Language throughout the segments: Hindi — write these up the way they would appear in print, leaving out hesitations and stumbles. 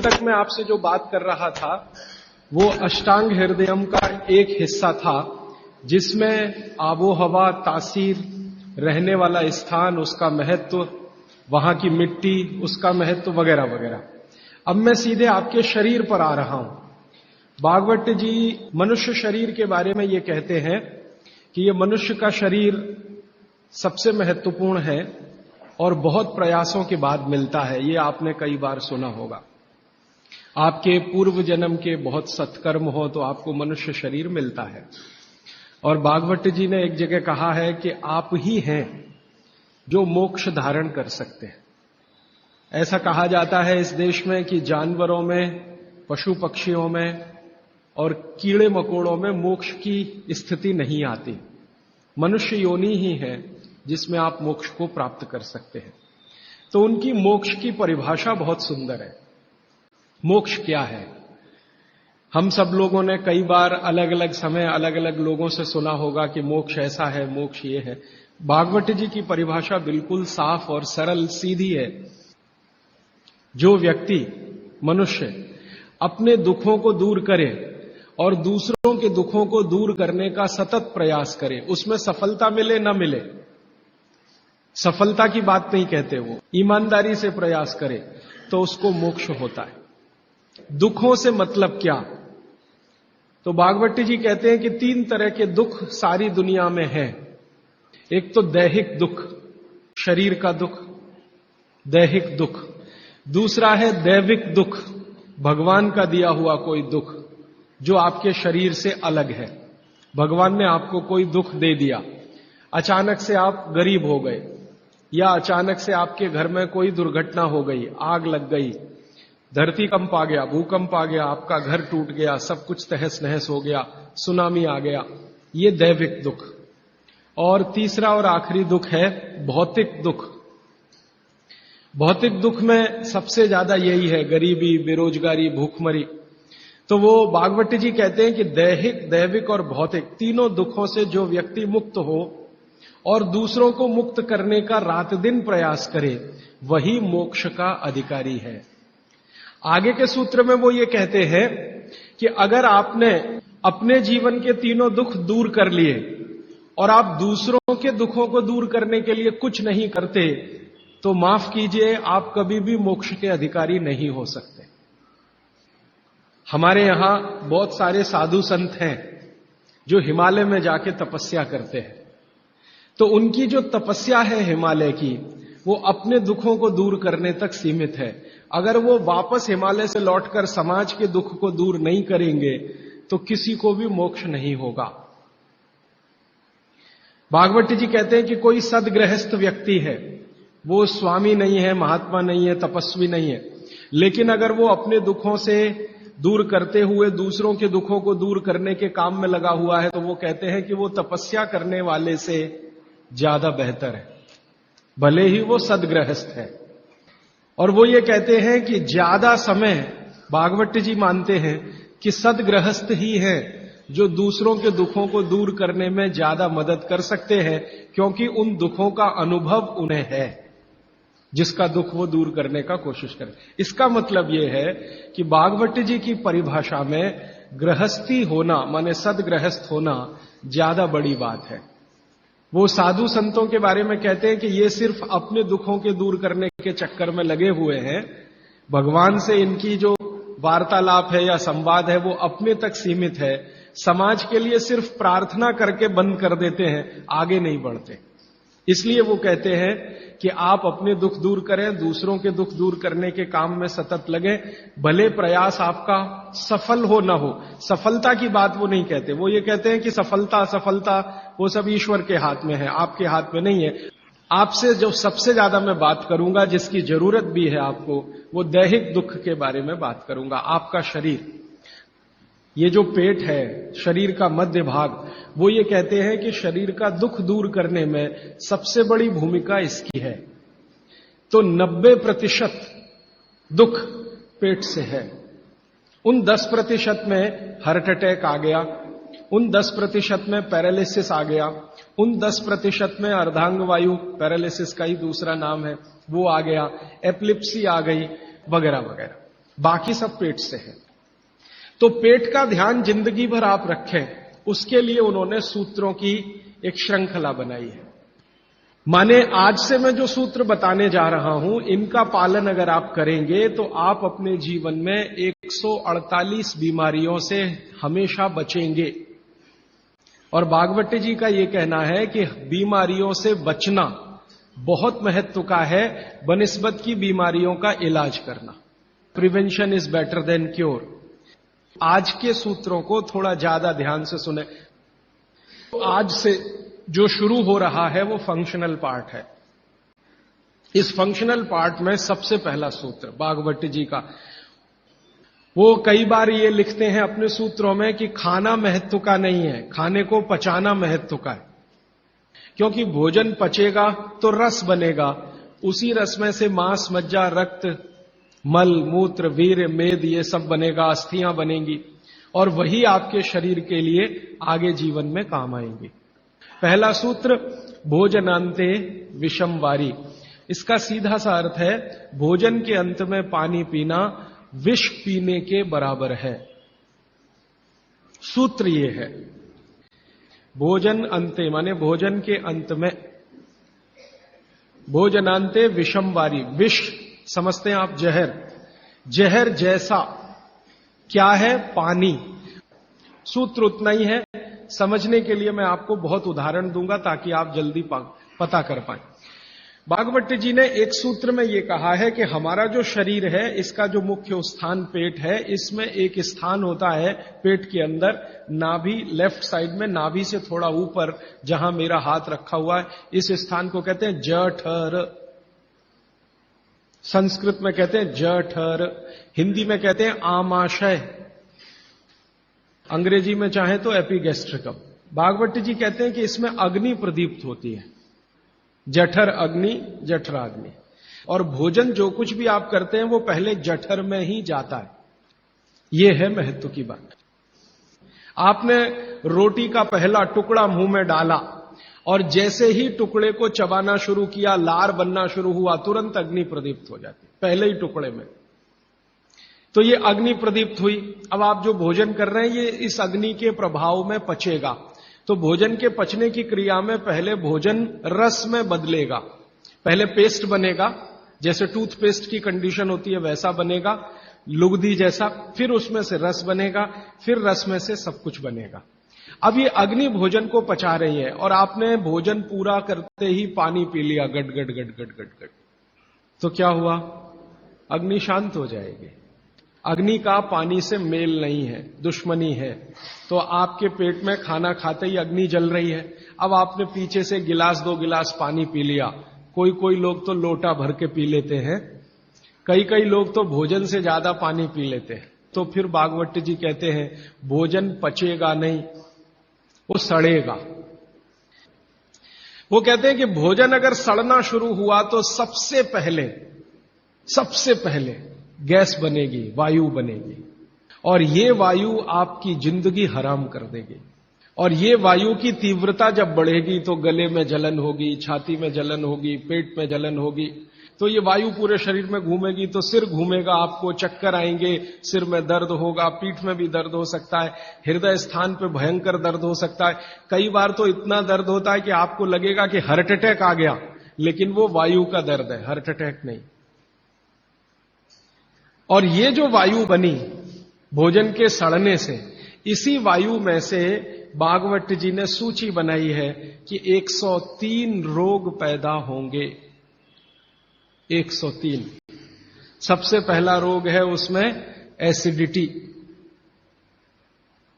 तक मैं आपसे जो बात कर रहा था वो अष्टांग हृदयम का एक हिस्सा था, जिसमें आबो हवा, तासीर, रहने वाला स्थान, उसका महत्व, वहां की मिट्टी, उसका महत्व वगैरह वगैरह। अब मैं सीधे आपके शरीर पर आ रहा हूं। भागवत जी मनुष्य शरीर के बारे में ये कहते हैं कि ये मनुष्य का शरीर सबसे महत्वपूर्ण है और बहुत प्रयासों के बाद मिलता है। ये आपने कई बार सुना होगा। आपके पूर्व जन्म के बहुत सत्कर्म हो तो आपको मनुष्य शरीर मिलता है। और भागवत जी ने एक जगह कहा है कि आप ही हैं जो मोक्ष धारण कर सकते हैं। ऐसा कहा जाता है इस देश में कि जानवरों में, पशु पक्षियों में और कीड़े मकोड़ों में मोक्ष की स्थिति नहीं आती। मनुष्य योनि ही है जिसमें आप मोक्ष को प्राप्त कर सकते हैं। तो उनकी मोक्ष की परिभाषा बहुत सुंदर है। मोक्ष क्या है? हम सब लोगों ने कई बार अलग अलग समय अलग अलग लोगों से सुना होगा कि मोक्ष ऐसा है, मोक्ष ये है। भागवत जी की परिभाषा बिल्कुल साफ और सरल सीधी है। जो व्यक्ति, मनुष्य, अपने दुखों को दूर करे और दूसरों के दुखों को दूर करने का सतत प्रयास करे, उसमें सफलता मिले न मिले, सफलता की बात नहीं कहते, वो ईमानदारी से प्रयास करे तो उसको मोक्ष होता है। दुखों से मतलब क्या? तो भागवत जी कहते हैं कि 3 तरह के दुख सारी दुनिया में हैं। एक तो दैहिक दुख, शरीर का दुख, दैहिक दुख। दूसरा है दैविक दुख, भगवान का दिया हुआ कोई दुख जो आपके शरीर से अलग है। भगवान ने आपको कोई दुख दे दिया, अचानक से आप गरीब हो गए, या अचानक से आपके घर में कोई दुर्घटना हो गई, आग लग गई, धरती कंप आ गया, भूकंप आ गया, आपका घर टूट गया, सब कुछ तहस नहस हो गया, सुनामी आ गया, ये दैविक दुख। और तीसरा और आखिरी दुख है भौतिक दुख। भौतिक दुख में सबसे ज्यादा यही है, गरीबी, बेरोजगारी, भूखमरी। तो वो भागवत जी कहते हैं कि दैहिक, दैविक और भौतिक तीनों दुखों से जो व्यक्ति मुक्त हो और दूसरों को मुक्त करने का रात दिन प्रयास करे, वही मोक्ष का अधिकारी है। आगे के सूत्र में वो ये कहते हैं कि अगर आपने अपने जीवन के तीनों दुख दूर कर लिए और आप दूसरों के दुखों को दूर करने के लिए कुछ नहीं करते, तो माफ कीजिए, आप कभी भी मोक्ष के अधिकारी नहीं हो सकते। हमारे यहां बहुत सारे साधु संत हैं जो हिमालय में जाके तपस्या करते हैं। तो उनकी जो तपस्या है हिमालय की, वो अपने दुखों को दूर करने तक सीमित है। अगर वो वापस हिमालय से लौटकर समाज के दुख को दूर नहीं करेंगे तो किसी को भी मोक्ष नहीं होगा। भागवत जी कहते हैं कि कोई सदगृहस्थ व्यक्ति है, वो स्वामी नहीं है, महात्मा नहीं है, तपस्वी नहीं है, लेकिन अगर वो अपने दुखों से दूर करते हुए दूसरों के दुखों को दूर करने के काम में लगा हुआ है, तो वो कहते हैं कि वो तपस्या करने वाले से ज्यादा बेहतर है, भले ही वो सदगृहस्थ है। और वो ये कहते हैं कि ज्यादा समय, भागवत जी मानते हैं कि सदगृहस्थ ही है जो दूसरों के दुखों को दूर करने में ज्यादा मदद कर सकते हैं, क्योंकि उन दुखों का अनुभव उन्हें है, जिसका दुख वो दूर करने का कोशिश करें। इसका मतलब ये है कि भागवत जी की परिभाषा में गृहस्थी होना, माने सदगृहस्थ होना, ज्यादा बड़ी बात है। वो साधु संतों के बारे में कहते हैं कि ये सिर्फ अपने दुखों के दूर करने के चक्कर में लगे हुए हैं, भगवान से इनकी जो वार्तालाप है या संवाद है वो अपने तक सीमित है, समाज के लिए सिर्फ प्रार्थना करके बंद कर देते हैं, आगे नहीं बढ़ते। इसलिए वो कहते हैं कि आप अपने दुख दूर करें, दूसरों के दुख दूर करने के काम में सतत लगे, भले प्रयास आपका सफल हो ना हो। सफलता की बात वो नहीं कहते, वो ये कहते हैं कि सफलता असफलता वो सब ईश्वर के हाथ में है, आपके हाथ में नहीं है। आपसे जो सबसे ज्यादा मैं बात करूंगा, जिसकी जरूरत भी है आपको, वो दैहिक दुख के बारे में बात करूंगा। आपका शरीर, ये जो पेट है, शरीर का मध्य भाग, वो ये कहते हैं कि शरीर का दुख दूर करने में सबसे बड़ी भूमिका इसकी है। तो 90% दुख पेट से है। उन 10% में हार्ट अटैक आ गया, उन 10% में पैरालिसिस आ गया, उन 10% में अर्धांग वायु, पैरालिसिस का ही दूसरा नाम है, वो आ गया, एपिलेप्सी आ गई, वगैरह वगैरह। बाकी सब पेट से है। तो पेट का ध्यान जिंदगी भर आप रखें, उसके लिए उन्होंने सूत्रों की एक श्रृंखला बनाई है। माने आज से मैं जो सूत्र बताने जा रहा हूं, इनका पालन अगर आप करेंगे तो आप अपने जीवन में 148 बीमारियों से हमेशा बचेंगे। और भागवती जी का यह कहना है कि बीमारियों से बचना बहुत महत्व का है बनिस्बत की बीमारियों का इलाज करना। Prevention is better than cure. आज के सूत्रों को थोड़ा ज्यादा ध्यान से सुने। आज से जो शुरू हो रहा है वो फंक्शनल पार्ट है। इस फंक्शनल पार्ट में सबसे पहला सूत्र भागवती जी का, वो कई बार ये लिखते हैं अपने सूत्रों में कि खाना महत्व का नहीं है, खाने को पचाना महत्व का है। क्योंकि भोजन पचेगा तो रस बनेगा, उसी रस में से मांस, मज्जा, रक्त, मल, मूत्र, वीर्य, मेद ये सब बनेगा, अस्थियां बनेंगी और वही आपके शरीर के लिए आगे जीवन में काम आएंगी। पहला सूत्र भोजनांते विषम वारी। इसका सीधा सा अर्थ है भोजन के अंत में पानी पीना विष पीने के बराबर है। सूत्र ये है भोजन अंते माने भोजन के अंत में, भोजनांते विषम वारी। विष समझते हैं आप जहर, जहर जैसा क्या है? पानी। सूत्र उतना ही है। समझने के लिए मैं आपको बहुत उदाहरण दूंगा ताकि आप जल्दी पता कर पाएं। भागवती जी ने एक सूत्र में यह कहा है कि हमारा जो शरीर है इसका जो मुख्य स्थान पेट है, इसमें एक स्थान होता है पेट के अंदर, नाभि, लेफ्ट साइड में नाभि से थोड़ा ऊपर जहां मेरा हाथ रखा हुआ है, इस स्थान को कहते हैं जठर। संस्कृत में कहते हैं जठर, हिंदी में कहते हैं आमाशय, अंग्रेजी में चाहे तो एपिगैस्ट्रिकम। भागवती जी कहते हैं कि इसमें अग्नि प्रदीप्त होती है, जठर अग्नि, जठराग्नि। और भोजन जो कुछ भी आप करते हैं वो पहले जठर में ही जाता है। यह है महत्व की बात। आपने रोटी का पहला टुकड़ा मुंह में डाला और जैसे ही टुकड़े को चबाना शुरू किया, लार बनना शुरू हुआ, तुरंत अग्नि प्रदीप्त हो जाती पहले ही टुकड़े में। तो ये अग्नि प्रदीप्त हुई। अब आप जो भोजन कर रहे हैं ये इस अग्नि के प्रभाव में पचेगा। तो भोजन के पचने की क्रिया में पहले भोजन रस में बदलेगा। पहले पेस्ट बनेगा, जैसे टूथपेस्ट की कंडीशन होती है वैसा बनेगा, लुगदी जैसा। फिर उसमें से रस बनेगा, फिर रस में से सब कुछ बनेगा। अब ये अग्नि भोजन को पचा रही है और आपने भोजन पूरा करते ही पानी पी लिया, गट गट गट गट गट गट, तो क्या हुआ? अग्नि शांत हो जाएगी। अग्नि का पानी से मेल नहीं है, दुश्मनी है। तो आपके पेट में खाना खाते ही अग्नि जल रही है। अब आपने पीछे से गिलास, 2 गिलास पानी पी लिया। कोई कोई लोग तो लोटा भर के पी लेते हैं, कई लोग तो भोजन से ज्यादा पानी पी लेते हैं। तो फिर भागवती जी कहते हैं भोजन पचेगा नहीं, वो सड़ेगा। वो कहते हैं कि भोजन अगर सड़ना शुरू हुआ तो सबसे पहले गैस बनेगी, वायु बनेगी, और ये वायु आपकी जिंदगी हराम कर देगी। और ये वायु की तीव्रता जब बढ़ेगी तो गले में जलन होगी, छाती में जलन होगी, पेट में जलन होगी। तो ये वायु पूरे शरीर में घूमेगी तो सिर घूमेगा, आपको चक्कर आएंगे, सिर में दर्द होगा, पीठ में भी दर्द हो सकता है, हृदय स्थान पे भयंकर दर्द हो सकता है। कई बार तो इतना दर्द होता है कि आपको लगेगा कि हार्ट अटैक आ गया, लेकिन वो वायु का दर्द है, हार्ट अटैक नहीं। और ये जो वायु बनी भोजन के सड़ने से, इसी वायु में से भागवत जी ने सूची बनाई है कि 103 रोग पैदा होंगे। 103। सबसे पहला रोग है उसमें एसिडिटी,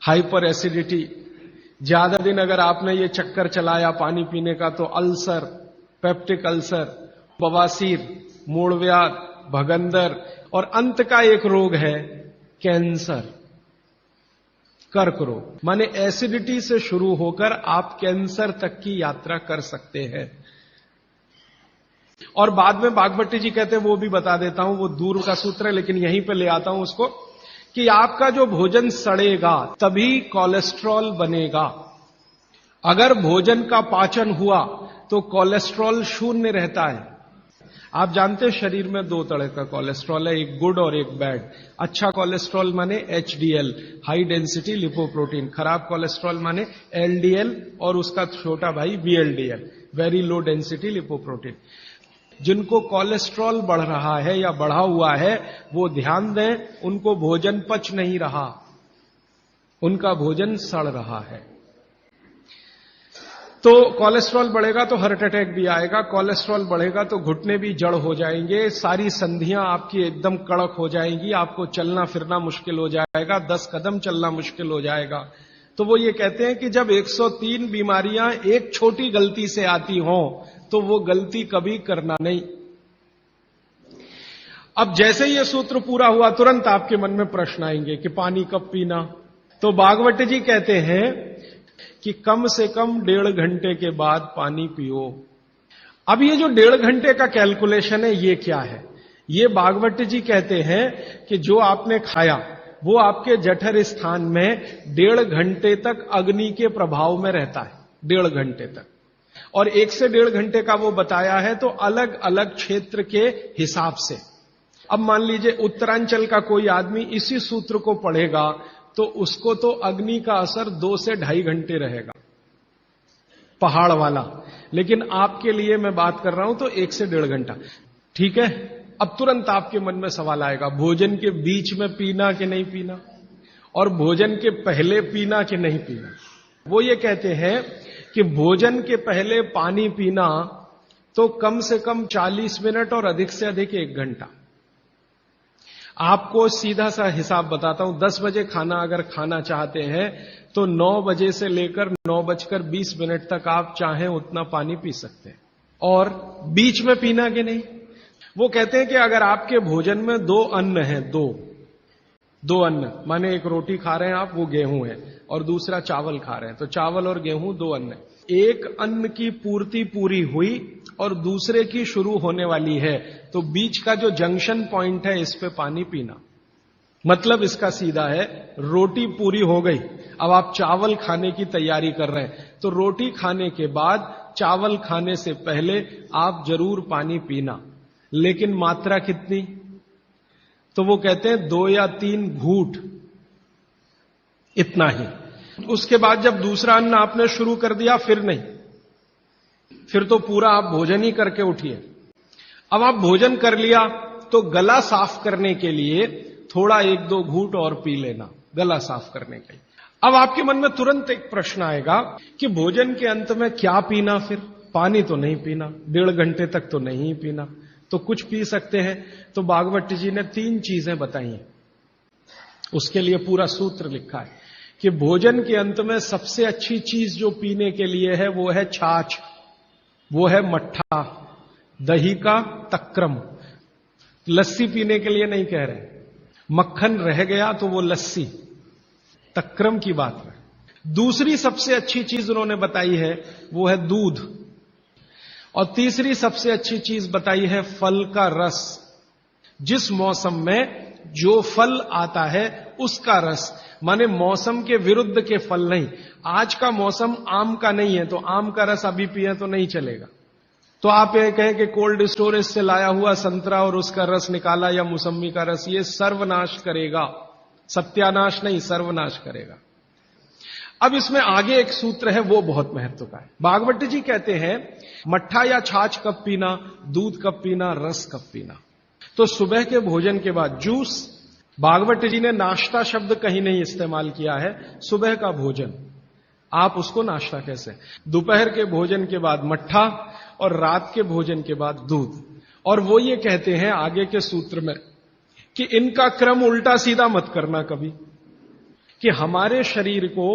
हाइपर एसिडिटी। ज्यादा दिन अगर आपने ये चक्कर चलाया पानी पीने का तो अल्सर, पेप्टिक अल्सर, बवासीर, मूलव्याध, भगंदर, और अंत का एक रोग है कैंसर, कर्क रोग। माने एसिडिटी से शुरू होकर आप कैंसर तक की यात्रा कर सकते हैं। और बाद में भागवती जी कहते हैं, वो भी बता देता हूं, वो दूर का सूत्र है लेकिन यहीं पे ले आता हूं उसको, कि आपका जो भोजन सड़ेगा तभी कोलेस्ट्रॉल बनेगा। अगर भोजन का पाचन हुआ तो कोलेस्ट्रॉल शून्य रहता है। आप जानते हैं शरीर में दो तरह का कोलेस्ट्रॉल है, एक गुड और एक बैड। अच्छा कोलेस्ट्रॉल माने एचडीएल, हाई डेंसिटी लिपोप्रोटीन। खराब कोलेस्ट्रॉल माने एलडीएल और उसका छोटा भाई VLDL, very low density lipoprotein. जिनको कोलेस्ट्रॉल बढ़ रहा है या बढ़ा हुआ है वो ध्यान दें, उनको भोजन पच नहीं रहा, उनका भोजन सड़ रहा है। तो कोलेस्ट्रॉल बढ़ेगा तो हार्ट अटैक भी आएगा, कोलेस्ट्रॉल बढ़ेगा तो घुटने भी जड़ हो जाएंगे, सारी संधियां आपकी एकदम कड़क हो जाएंगी, आपको चलना फिरना मुश्किल हो जाएगा, 10 कदम चलना मुश्किल हो जाएगा। तो वो ये कहते हैं कि जब 103 बीमारियां एक छोटी गलती से आती हों तो वो गलती कभी करना नहीं। अब जैसे ये सूत्र पूरा हुआ तुरंत आपके मन में प्रश्न आएंगे कि पानी कब पीना। तो भागवत जी कहते हैं कि कम से कम 1.5 घंटे के बाद पानी पियो। अब ये जो 1.5 घंटे का कैलकुलेशन है ये क्या है? ये भागवत जी कहते हैं कि जो आपने खाया वो आपके जठर स्थान में 1.5 घंटे तक अग्नि के प्रभाव में रहता है, 1.5 घंटे तक। और 1 से 1.5 घंटे का वो बताया है तो अलग अलग क्षेत्र के हिसाब से। अब मान लीजिए उत्तरांचल का कोई आदमी इसी सूत्र को पढ़ेगा तो उसको तो अग्नि का असर 2 से 2.5 घंटे रहेगा, पहाड़ वाला। लेकिन आपके लिए मैं बात कर रहा हूं तो 1 से 1.5 घंटा, ठीक है। अब तुरंत आपके मन में सवाल आएगा, भोजन के बीच में पीना कि नहीं पीना, और भोजन के पहले पीना कि नहीं पीना। वो ये कहते हैं कि भोजन के पहले पानी पीना तो कम से कम 40 मिनट और अधिक से अधिक 1 घंटा। आपको सीधा सा हिसाब बताता हूं, 10 बजे खाना अगर खाना चाहते हैं तो 9 बजे से लेकर 9:20 तक आप चाहें उतना पानी पी सकते हैं। और बीच में पीना कि नहीं, वो कहते हैं कि अगर आपके भोजन में 2 अन्न हैं, दो अन्न माने एक रोटी खा रहे हैं आप, वो गेहूं है, और दूसरा चावल खा रहे हैं, तो चावल और गेहूं 2 अन्न है। एक अन्न की पूर्ति पूरी हुई और दूसरे की शुरू होने वाली है, तो बीच का जो जंक्शन पॉइंट है इस पे पानी पीना। मतलब इसका सीधा है, रोटी पूरी हो गई, अब आप चावल खाने की तैयारी कर रहे हैं, तो रोटी खाने के बाद चावल खाने से पहले आप जरूर पानी पीना। लेकिन मात्रा कितनी? तो वो कहते हैं 2 या 3 घूंट, इतना ही। उसके बाद जब दूसरा अन्न आपने शुरू कर दिया फिर नहीं, फिर तो पूरा आप भोजन ही करके उठिए। अब आप भोजन कर लिया तो गला साफ करने के लिए थोड़ा 1-2 घूंट और पी लेना, गला साफ करने के लिए। अब आपके मन में तुरंत एक प्रश्न आएगा कि भोजन के अंत में क्या पीना, फिर पानी तो नहीं पीना, 1.5 घंटे तक तो नहीं पीना, तो कुछ पी सकते हैं। तो भागवत जी ने 3 चीजें बताई हैं, उसके लिए पूरा सूत्र लिखा है कि भोजन के अंत में सबसे अच्छी चीज जो पीने के लिए है वो है छाछ, वो है मट्ठा, दही का तक्रम। लस्सी पीने के लिए नहीं कह रहे, मक्खन रह गया तो वो लस्सी, तक्रम की बात है। दूसरी सबसे अच्छी चीज उन्होंने बताई है वो है दूध, और तीसरी सबसे अच्छी चीज बताई है फल का रस। जिस मौसम में जो फल आता है उसका रस, माने मौसम के विरुद्ध के फल नहीं। आज का मौसम आम का नहीं है तो आम का रस अभी पिए तो नहीं चलेगा। तो आप ये कहें कि कोल्ड स्टोरेज से लाया हुआ संतरा और उसका रस निकाला या मौसम्मी का रस, ये सर्वनाश करेगा, सत्यानाश नहीं, सर्वनाश करेगा। अब इसमें आगे एक सूत्र है वो बहुत महत्व का है। भागवत जी कहते हैं मट्ठा या छाछ कब पीना, दूध कब पीना, रस कब पीना। तो सुबह के भोजन के बाद जूस, भागवत जी ने नाश्ता शब्द कहीं नहीं इस्तेमाल किया है, सुबह का भोजन आप उसको नाश्ता कैसे, दोपहर के भोजन के बाद मट्ठा और रात के भोजन के बाद दूध। और वो ये कहते हैं आगे के सूत्र में कि इनका क्रम उल्टा सीधा मत करना कभी, कि हमारे शरीर को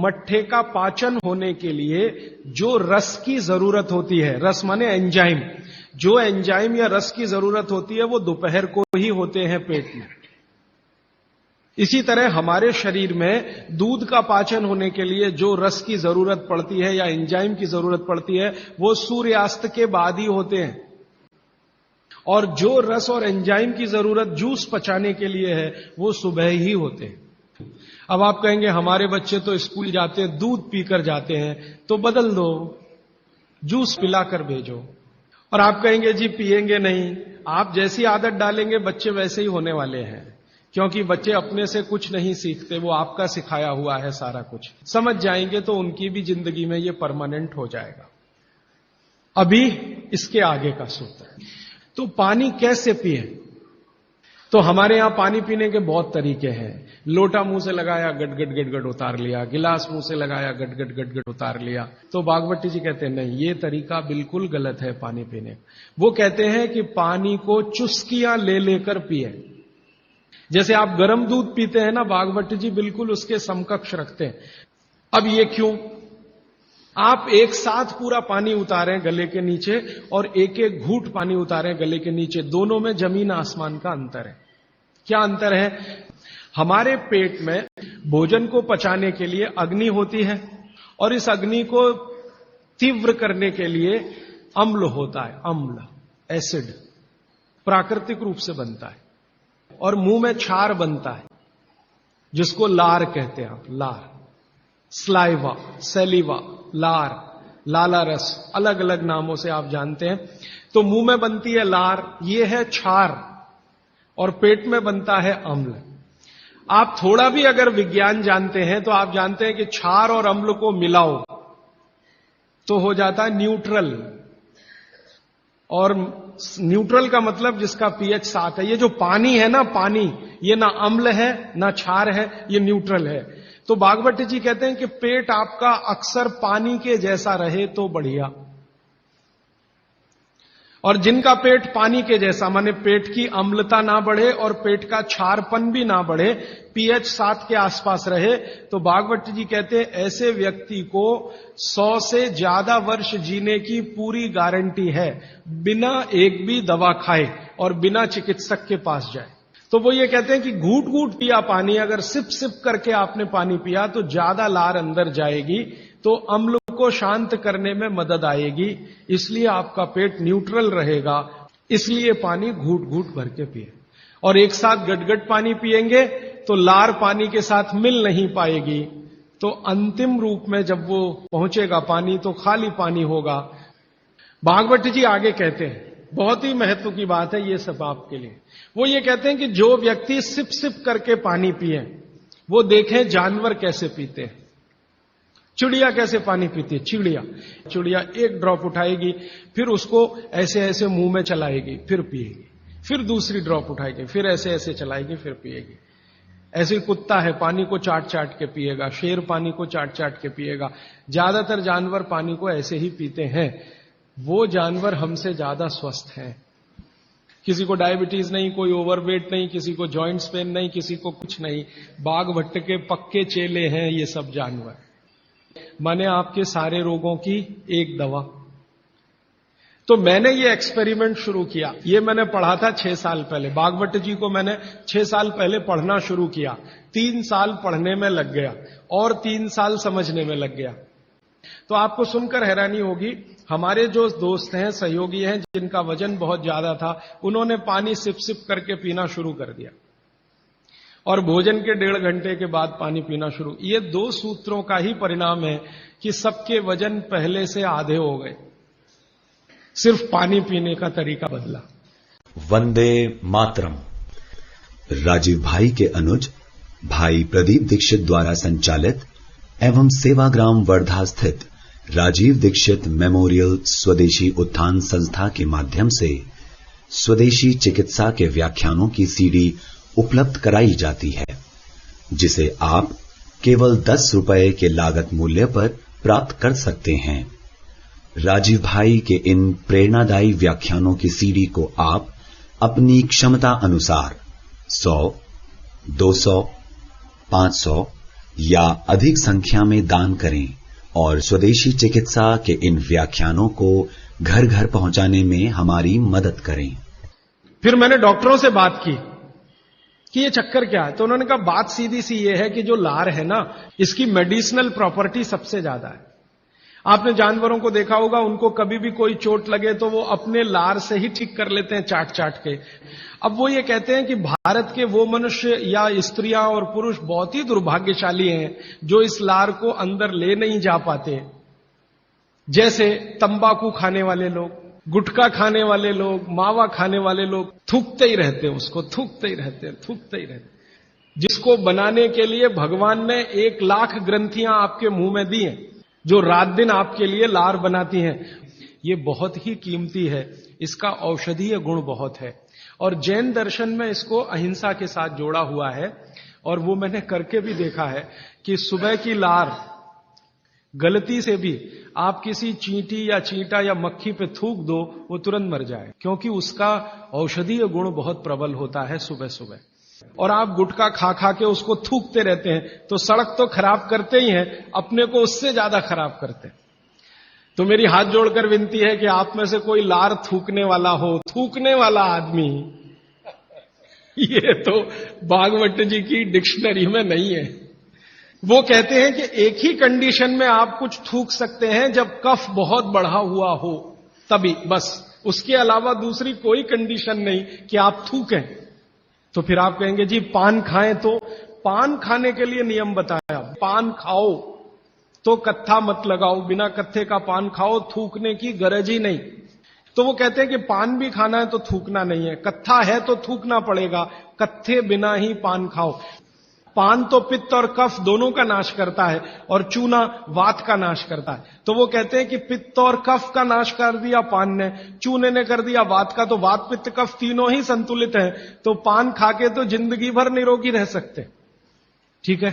मट्ठे का पाचन होने के लिए जो रस की जरूरत होती है, रस माने एंजाइम, जो एंजाइम या रस की जरूरत होती है वो दोपहर को ही होते हैं पेट में। इसी तरह हमारे शरीर में दूध का पाचन होने के लिए जो रस की जरूरत पड़ती है या एंजाइम की जरूरत पड़ती है वो सूर्यास्त के बाद ही होते हैं, और जो रस और एंजाइम की जरूरत जूस पचाने के लिए है वो सुबह ही होते हैं। अब आप कहेंगे हमारे बच्चे तो स्कूल जाते हैं दूध पीकर जाते हैं, तो बदल दो, जूस पिलाकर भेजो। और आप कहेंगे जी पिएंगे नहीं। आप जैसी आदत डालेंगे बच्चे वैसे ही होने वाले हैं, क्योंकि बच्चे अपने से कुछ नहीं सीखते, वो आपका सिखाया हुआ है सारा कुछ। समझ जाएंगे तो उनकी भी जिंदगी में ये परमानेंट हो जाएगा। अभी इसके आगे का सूत्र, तो पानी कैसे पिए? तो हमारे यहां पानी पीने के बहुत तरीके हैं। लोटा मुंह से लगाया, गट गट गट गट उतार लिया, गिलास मुंह से लगाया, गट गट गट गट उतार लिया। तो बागवती जी कहते हैं नहीं, ये तरीका बिल्कुल गलत है पानी पीने। वो कहते हैं कि पानी को चुस्कियां ले लेकर पिए। जैसे आप गर्म दूध पीते हैं ना, बागवती जी बिल्कुल उसके समकक्ष रखते हैं। अब ये क्यों? आप एक साथ पूरा पानी उतारें गले के नीचे और एक एक घूंट पानी उतारें गले के नीचे, दोनों में जमीन आसमान का अंतर है। क्या अंतर है? हमारे पेट में भोजन को पचाने के लिए अग्नि होती है और इस अग्नि को तीव्र करने के लिए अम्ल होता है। अम्ल, एसिड प्राकृतिक रूप से बनता है। और मुंह में क्षार बनता है जिसको लार कहते हैं आप, लार, स्लाइवा, सेलिवा, लार, लाला रस, अलग अलग नामों से आप जानते हैं। तो मुंह में बनती है लार, ये है क्षार, और पेट में बनता है अम्ल। आप थोड़ा भी अगर विज्ञान जानते हैं तो आप जानते हैं कि क्षार और अम्ल को मिलाओ तो हो जाता है न्यूट्रल। और न्यूट्रल का मतलब जिसका पीएच 7 है। ये जो पानी है ना, पानी, ये ना अम्ल है ना क्षार है, ये न्यूट्रल है। तो बागवती जी कहते हैं कि पेट आपका अक्सर पानी के जैसा रहे तो बढ़िया। और जिनका पेट पानी के जैसा, माने पेट की अम्लता ना बढ़े और पेट का क्षारपन भी ना बढ़े, पीएच 7 के आसपास रहे, तो बागवती जी कहते हैं ऐसे व्यक्ति को 100 से ज्यादा वर्ष जीने की पूरी गारंटी है, बिना एक भी दवा खाए और बिना चिकित्सक के पास जाए। तो वो ये कहते हैं कि घूट घूट पिया पानी, अगर सिप सिप करके आपने पानी पिया तो ज्यादा लार अंदर जाएगी, तो अम्ल को शांत करने में मदद आएगी, इसलिए आपका पेट न्यूट्रल रहेगा। इसलिए पानी घूट घूट भर के पिए। और एक साथ गटगट पानी पिएंगे तो लार पानी के साथ मिल नहीं पाएगी, तो अंतिम रूप में जब वो पहुंचेगा पानी तो खाली पानी होगा। भागवत जी आगे कहते हैं, बहुत ही महत्व की बात है ये सब आपके लिए। वो ये कहते हैं कि जो व्यक्ति सिप सिप करके पानी पिए, वो देखें जानवर कैसे पीते हैं। चिड़िया कैसे पानी पीती है? चिड़िया एक ड्रॉप उठाएगी, फिर उसको ऐसे ऐसे मुंह में चलाएगी, फिर पिएगी, फिर दूसरी ड्रॉप उठाएगी, फिर ऐसे ऐसे चलाएगी, फिर पिएगी। ऐसे ही कुत्ता है, पानी को चाट चाट के पिएगा, शेर पानी को चाट चाट के पिएगा। ज्यादातर जानवर पानी को ऐसे ही पीते हैं। वो जानवर हमसे ज्यादा स्वस्थ हैं। किसी को डायबिटीज नहीं, कोई ओवरवेट नहीं, किसी को जॉइंट्स पेन नहीं, किसी को कुछ नहीं। बाघभट्ट के पक्के चेले हैं ये सब जानवर। माने आपके सारे रोगों की एक दवा। तो मैंने ये एक्सपेरिमेंट शुरू किया, ये मैंने पढ़ा था 6 साल पहले। बागवट जी को मैंने 6 साल पहले पढ़ना शुरू किया, 3 साल पढ़ने में लग गया और 3 साल समझने में लग गया। तो आपको सुनकर हैरानी होगी, हमारे जो दोस्त हैं, सहयोगी हैं, जिनका वजन बहुत ज्यादा था, उन्होंने पानी सिप सिप करके पीना शुरू कर दिया और भोजन के 1.5 घंटे के बाद पानी पीना शुरू। ये 2 सूत्रों का ही परिणाम है कि सबके वजन पहले से आधे हो गए, सिर्फ पानी पीने का तरीका बदला। वंदे मातरम। राजीव भाई के अनुज भाई प्रदीप दीक्षित द्वारा संचालित एवं सेवाग्राम वर्धा स्थित राजीव दीक्षित मेमोरियल स्वदेशी उत्थान संस्था के माध्यम से स्वदेशी चिकित्सा के व्याख्यानों की सीडी उपलब्ध कराई जाती है, जिसे आप केवल 10 रुपए के लागत मूल्य पर प्राप्त कर सकते हैं। राजीव भाई के इन प्रेरणादायी व्याख्यानों की सीडी को आप अपनी क्षमता अनुसार 100, 200, 500 या अधिक संख्या में दान करें और स्वदेशी चिकित्सा के इन व्याख्यानों को घर घर पहुंचाने में हमारी मदद करें। फिर मैंने डॉक्टरों से बात की कि ये चक्कर क्या है, तो उन्होंने कहा बात सीधी सी ये है कि जो लार है ना, इसकी मेडिसिनल प्रॉपर्टी सबसे ज्यादा है। आपने जानवरों को देखा होगा, उनको कभी भी कोई चोट लगे तो वो अपने लार से ही ठीक कर लेते हैं, चाट चाट के। अब वो ये कहते हैं कि भारत के वो मनुष्य या स्त्रियां और पुरुष बहुत ही दुर्भाग्यशाली हैं जो इस लार को अंदर ले नहीं जा पाते। जैसे तंबाकू खाने वाले लोग, गुटखा खाने वाले लोग, मावा खाने वाले लोग थूकते ही रहते हैं, उसको थूकते ही रहते हैं, थूकते ही रहते हैं। जिसको बनाने के लिए भगवान ने 1,00,000 ग्रंथियां आपके मुंह में दी हैं, जो रात दिन आपके लिए लार बनाती हैं। ये बहुत ही कीमती है, इसका औषधीय गुण बहुत है। और जैन दर्शन में इसको अहिंसा के साथ जोड़ा हुआ है। और वो मैंने करके भी देखा है कि सुबह की लार गलती से भी आप किसी चींटी या चींटा या मक्खी पे थूक दो, वो तुरंत मर जाए, क्योंकि उसका औषधीय गुण बहुत प्रबल होता है सुबह सुबह। और आप गुटखा खा खा के उसको थूकते रहते हैं, तो सड़क तो खराब करते ही हैं, अपने को उससे ज्यादा खराब करते हैं। तो मेरी हाथ जोड़कर विनती है कि आप में से कोई लार थूकने वाला हो, थूकने वाला आदमी, ये तो भागवत जी की डिक्शनरी में नहीं है। वो कहते हैं कि एक ही कंडीशन में आप कुछ थूक सकते हैं, जब कफ बहुत बढ़ा हुआ हो, तभी, बस। उसके अलावा दूसरी कोई कंडीशन नहीं कि आप थूकें। तो फिर आप कहेंगे जी पान खाएं, तो पान खाने के लिए नियम बताया, पान खाओ तो कत्था मत लगाओ, बिना कत्थे का पान खाओ, थूकने की गरज ही नहीं। तो वो कहते हैं कि पान भी खाना है तो थूकना नहीं है, कत्था है तो थूकना पड़ेगा, कत्थे बिना ही पान खाओ। पान तो पित्त और कफ दोनों का नाश करता है, और चूना वात का नाश करता है। तो वो कहते हैं कि पित्त और कफ का नाश कर दिया पान ने, चूने ने कर दिया वात का, तो वात पित्त कफ तीनों ही संतुलित हैं, तो पान खाके तो जिंदगी भर निरोगी रह सकते। ठीक है,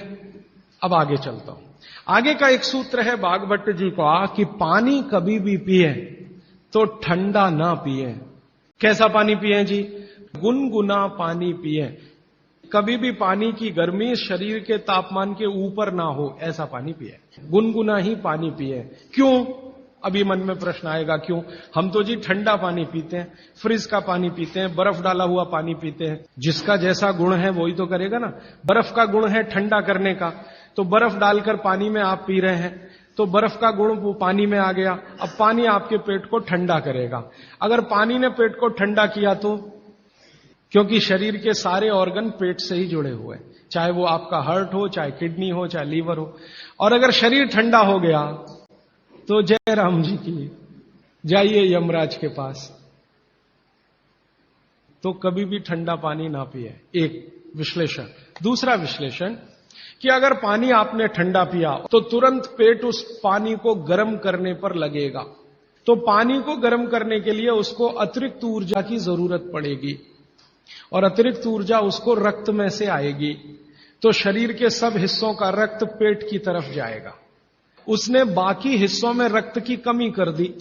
अब आगे चलता हूं। आगे का एक सूत्र है भागवत जी का कि पानी कभी भी पिए तो ठंडा ना पिए। कैसा पानी पिए जी? गुनगुना पानी पिए। कभी भी पानी की गर्मी शरीर के तापमान के ऊपर ना हो, ऐसा पानी पिए, गुनगुना ही पानी पिए। क्यों? अभी मन में प्रश्न आएगा, क्यों? हम तो जी ठंडा पानी पीते हैं, फ्रिज का पानी पीते हैं, बर्फ डाला हुआ पानी पीते हैं। जिसका जैसा गुण है वही तो करेगा ना। बर्फ का गुण है ठंडा करने का, तो बर्फ डालकर पानी में आप पी रहे हैं, तो बर्फ का गुण वो पानी में आ गया। अब पानी आपके पेट को ठंडा करेगा। अगर पानी ने पेट को ठंडा किया तो, क्योंकि शरीर के सारे ऑर्गन पेट से ही जुड़े हुए हैं, चाहे वो आपका हार्ट हो, चाहे किडनी हो, चाहे लीवर हो। और अगर शरीर ठंडा हो गया तो जय राम जी की, जाइए यमराज के पास। तो कभी भी ठंडा पानी ना पिए, एक विश्लेषण। दूसरा विश्लेषण कि अगर पानी आपने ठंडा पिया तो तुरंत पेट उस पानी को गर्म करने पर लगेगा। तो पानी को गर्म करने के लिए उसको अतिरिक्त ऊर्जा की जरूरत पड़ेगी, और अतिरिक्त ऊर्जा उसको रक्त में से आएगी। तो शरीर के सब हिस्सों का रक्त पेट की तरफ जाएगा। उसने बाकी हिस्सों में रक्त की कमी कर दी,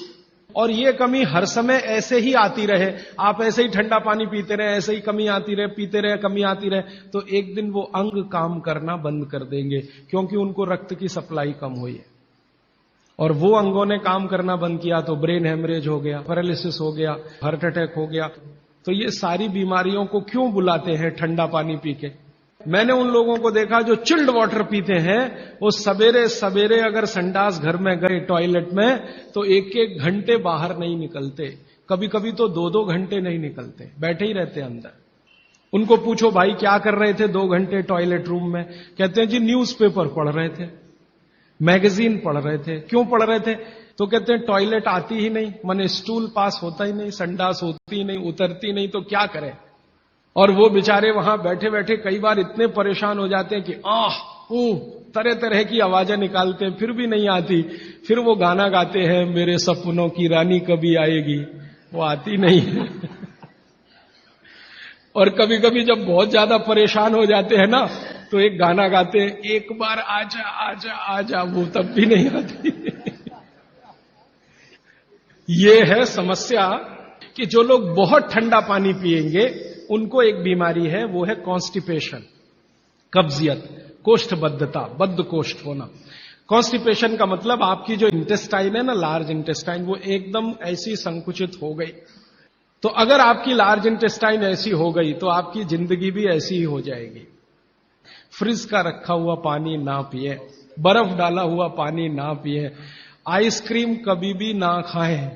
और ये कमी हर समय ऐसे ही आती रहे, आप ऐसे ही ठंडा पानी पीते रहे, ऐसे ही कमी आती रहे, पीते रहे, कमी आती रहे, तो एक दिन वो अंग काम करना बंद कर देंगे, क्योंकि उनको रक्त की सप्लाई कम हुई है। और वो अंगों ने काम करना बंद किया तो ब्रेन हेमरेज हो गया, पैरालिसिस हो गया, हार्ट अटैक हो गया। तो ये सारी बीमारियों को क्यों बुलाते हैं ठंडा पानी पी के? मैंने उन लोगों को देखा जो चिल्ड वाटर पीते हैं, वो सवेरे सवेरे अगर संडास घर में गए टॉयलेट में, तो 1-1 घंटे बाहर नहीं निकलते, कभी कभी तो 2-2 घंटे नहीं निकलते, बैठे ही रहते अंदर। उनको पूछो भाई क्या कर रहे थे 2 घंटे टॉयलेट रूम में? कहते हैं जी न्यूज़पेपर पढ़ रहे थे, मैगजीन पढ़ रहे थे। क्यों पढ़ रहे थे? तो कहते हैं टॉयलेट आती ही नहीं, माने स्टूल पास होता ही नहीं, संडास होती ही नहीं, उतरती नहीं, तो क्या करें। और वो बेचारे वहां बैठे बैठे कई बार इतने परेशान हो जाते हैं कि तरह तरह की आवाजें निकालते हैं, फिर भी नहीं आती। फिर वो गाना गाते हैं, मेरे सपनों की रानी कभी आएगी, वो आती नहीं है। और कभी कभी जब बहुत ज्यादा परेशान हो जाते हैं ना, तो एक गाना गाते हैं, एक बार आजा आजा आजा, वो तब भी नहीं आती। ये है समस्या कि जो लोग बहुत ठंडा पानी पिएंगे उनको एक बीमारी है, वो है कॉन्स्टिपेशन, कब्जियत, कोष्ठबद्धता, बद्ध कोष्ठ होना। कॉन्स्टिपेशन का मतलब आपकी जो इंटेस्टाइन है ना, लार्ज इंटेस्टाइन, वो एकदम ऐसी संकुचित हो गई। तो अगर आपकी लार्ज इंटेस्टाइन ऐसी हो गई तो आपकी जिंदगी भी ऐसी ही हो जाएगी। फ्रिज का रखा हुआ पानी ना पिए, बर्फ डाला हुआ पानी ना पिए, आइसक्रीम कभी भी ना खाएं,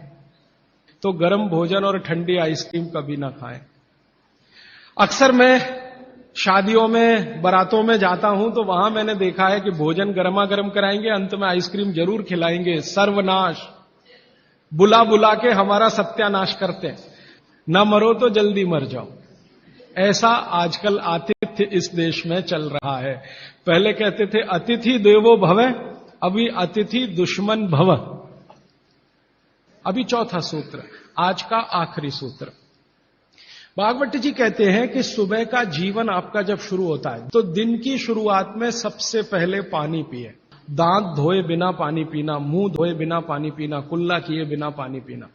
तो गर्म भोजन और ठंडी आइसक्रीम कभी ना खाएं। अक्सर मैं शादियों में, बारातों में जाता हूं तो वहां मैंने देखा है कि भोजन गर्मा गर्म कराएंगे, अंत में आइसक्रीम जरूर खिलाएंगे। सर्वनाश, बुला बुला के हमारा सत्यानाश करते हैं, ना मरो तो जल्दी मर जाओ। ऐसा आजकल आतिथ्य इस देश में चल रहा है। पहले कहते थे अतिथि देवो भव, अभी अतिथि दुश्मन भव। अभी चौथा सूत्र, आज का आखिरी सूत्र। भागवत जी कहते हैं कि सुबह का जीवन आपका जब शुरू होता है तो दिन की शुरुआत में सबसे पहले पानी पिए। दांत धोए बिना पानी पीना, मुंह धोए बिना पानी पीना, कुल्ला किए बिना पानी पीना।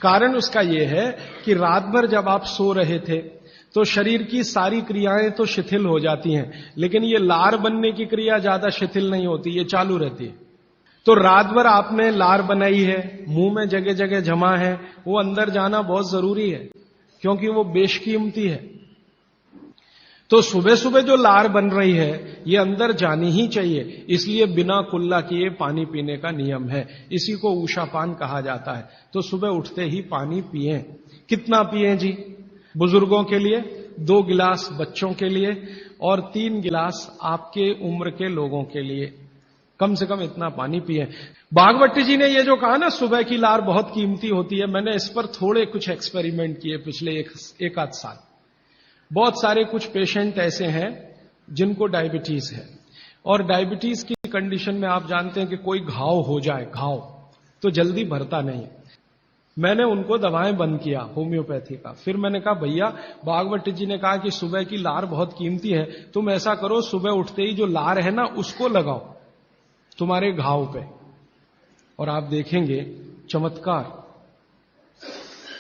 कारण उसका यह है कि रात भर जब आप सो रहे थे तो शरीर की सारी क्रियाएं तो शिथिल हो जाती हैं, लेकिन ये लार बनने की क्रिया ज्यादा शिथिल नहीं होती, ये चालू रहती है। तो रात भर आपने लार बनाई है, मुंह में जगह जगह जमा है, वो अंदर जाना बहुत जरूरी है क्योंकि वो बेशकीमती है। तो सुबह सुबह जो लार बन रही है ये अंदर जानी ही चाहिए, इसलिए बिना कुल्ला किए पानी पीने का नियम है। इसी को ऊषापान कहा जाता है। तो सुबह उठते ही पानी पिएं। कितना पिएं जी? बुजुर्गों के लिए 2 गिलास, बच्चों के लिए, और 3 गिलास आपके उम्र के लोगों के लिए। कम से कम इतना पानी पिए। भागवत जी ने ये जो कहा ना सुबह की लार बहुत कीमती होती है, मैंने इस पर थोड़े कुछ एक्सपेरिमेंट किए पिछले एक आध साल। बहुत सारे कुछ पेशेंट ऐसे हैं जिनको डायबिटीज है, और डायबिटीज की कंडीशन में आप जानते हैं कि कोई घाव हो जाए, घाव तो जल्दी भरता नहीं। मैंने उनको दवाएं बंद किया होम्योपैथी का। फिर मैंने कहा भैया, भागवत जी ने कहा कि सुबह की लार बहुत कीमती है, तुम ऐसा करो सुबह उठते ही जो लार है ना उसको लगाओ तुम्हारे घाव पे, और आप देखेंगे चमत्कार।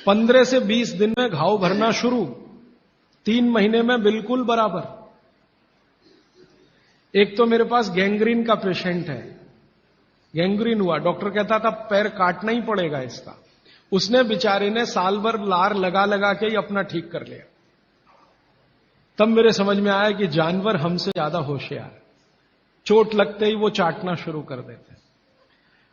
15 से 20 दिन में घाव भरना शुरू, 3 महीने में बिल्कुल बराबर। एक तो मेरे पास गैंग्रीन का पेशेंट है, गैंग्रीन हुआ, डॉक्टर कहता था पैर काटना ही पड़ेगा इसका। उसने बेचारे ने साल भर लार लगा लगा के ही अपना ठीक कर लिया। तब मेरे समझ में आया कि जानवर हमसे ज्यादा होशियार, चोट लगते ही वो चाटना शुरू कर देते।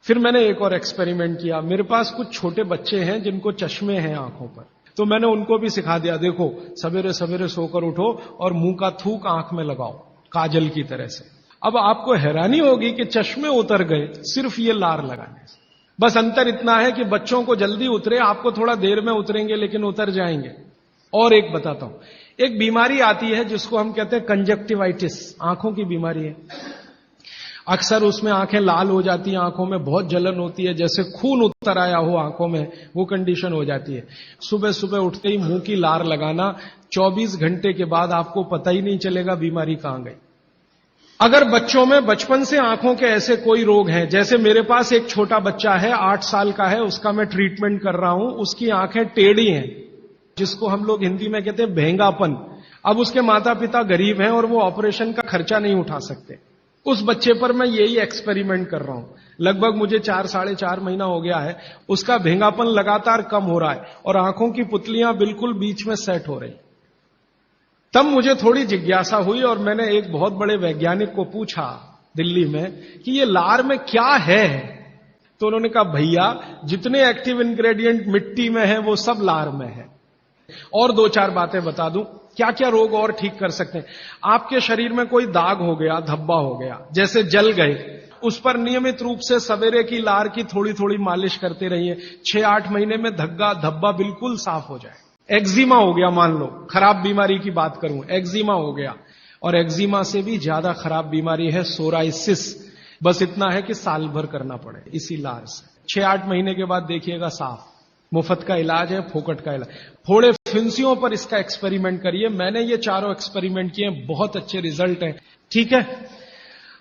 फिर मैंने एक और एक्सपेरिमेंट किया। मेरे पास कुछ छोटे बच्चे हैं जिनको चश्मे हैं आंखों पर, तो मैंने उनको भी सिखा दिया, देखो सवेरे सवेरे सोकर उठो और मुंह का थूक आंख में लगाओ काजल की तरह से। अब आपको हैरानी होगी कि चश्मे उतर गए सिर्फ ये लार लगाने से। बस अंतर इतना है कि बच्चों को जल्दी उतरे, आपको थोड़ा देर में उतरेंगे लेकिन उतर जाएंगे। और एक बताता हूं, एक बीमारी आती है जिसको हम कहते हैं कंजक्टिवाइटिस, आंखों की बीमारी है। अक्सर उसमें आंखें लाल हो जाती हैं, आंखों में बहुत जलन होती है, जैसे खून उतर आया हो आंखों में, वो कंडीशन हो जाती है। सुबह सुबह उठते ही मुंह की लार लगाना, 24 घंटे के बाद आपको पता ही नहीं चलेगा बीमारी कहां गई। अगर बच्चों में बचपन से आंखों के ऐसे कोई रोग हैं, जैसे मेरे पास एक छोटा बच्चा है 8 साल का है, उसका मैं ट्रीटमेंट कर रहा हूं, उसकी आंखें टेढ़ी हैं, जिसको हम लोग हिंदी में कहते हैं भेंगापन। अब उसके माता पिता गरीब हैं और वो ऑपरेशन का खर्चा नहीं उठा सकते। उस बच्चे पर मैं यही एक्सपेरिमेंट कर रहा हूं। लगभग मुझे 4 साढ़े 4 महीना हो गया है, उसका भेंगापन लगातार कम हो रहा है और आंखों की पुतलियां बिल्कुल बीच में सेट हो रही। तब मुझे थोड़ी जिज्ञासा हुई और मैंने एक बहुत बड़े वैज्ञानिक को पूछा दिल्ली में कि ये लार में क्या है। तो उन्होंने कहा भैया, जितने एक्टिव इंग्रेडिएंट मिट्टी में है वो सब लार में है। और 2-4 बातें बता दूं क्या क्या रोग और ठीक कर सकते हैं। आपके शरीर में कोई दाग हो गया, धब्बा हो गया, जैसे जल गए, उस पर नियमित रूप से सवेरे की लार की थोड़ी थोड़ी मालिश करते रहिए। 6-8 महीने में धब्बा बिल्कुल साफ हो जाए। एक्जिमा हो गया, मान लो खराब बीमारी की बात करूं, एक्जिमा हो गया, और एक्जिमा से भी ज्यादा खराब बीमारी है सोराइसिस। बस इतना है कि साल भर करना पड़े इसी लार से। 6-8 महीने के बाद देखिएगा साफ। मुफ्त का इलाज है, फोकट का इलाज। फोड़े फिंसियों पर इसका एक्सपेरिमेंट करिए। मैंने ये चारों एक्सपेरिमेंट किए, बहुत अच्छे रिजल्ट हैं। ठीक है,